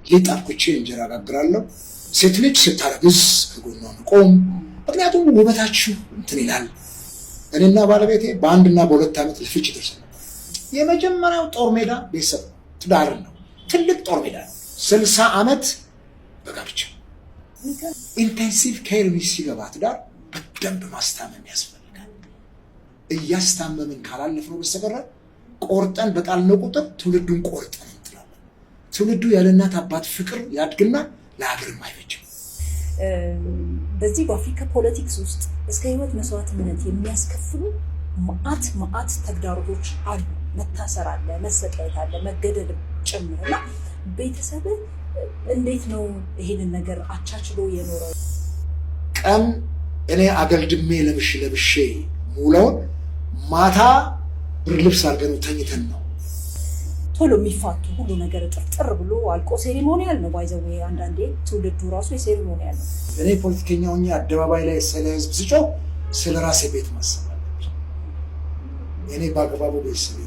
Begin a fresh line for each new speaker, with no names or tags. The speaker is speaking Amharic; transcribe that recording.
ሊጣፍኩቼ እንጀራ ጋግራለሁ። ሴት ልጅ ስታረግዝ ከጎኗ መቆም፣ ምክንያቱም ውበታችሁ እንትን ይላል። እኔና ባለቤቴ በአንድና በሁለት ዓመት ለፍች ደርሰን ነበር። የመጀመሪያው ጦር ሜዳ ቤተሰብ ትዳር ነው። ትልቅ ጦር ሜዳ ነው። 60 ዓመት በጋብቻ ኢንቴንሲቭ ኬር ሲገባ ትዳር በደንብ ማስታመም ያስፈልጋል። እያስታመምን ካላለፍነው በስተቀር ቆርጠን በጣልነው ቁጥር ትውልዱን ቆርጠን እንጥላለን። ትውልዱ ያለ እናት አባት ፍቅር ያድግና ለሀገርም አይበጅም።
በዚህ በአፍሪካ ፖለቲክስ ውስጥ እስከ ህይወት መስዋዕትነት የሚያስከፍሉ መዓት ተግዳሮቶች አሉ። መታሰር አለ፣ መሰቃየት አለ፣ መገደል ጭምርና ቤተሰብ እንዴት ነው ይሄንን ነገር አቻችሎ የኖረው?
ቀን እኔ አገልድሜ ለብሼ ሙለውን ማታ ብር ልብስ አድርገን ተኝተን ነው
ቶሎ የሚፋቱ ሁሉ ነገር ጥርጥር ብሎ አልቆ ሴሪሞኒያል ነው። ባይዘው አንዳንዴ ትውልዱ ራሱ የሴሪሞኒያል ነው።
እኔ ፖለቲከኛ ሆኜ አደባባይ ላይ ስለ ህዝብ ስጮህ ስለ ራሴ ቤት ማሰብ አለብኝ። እኔ በአግባቡ ቤተሰብ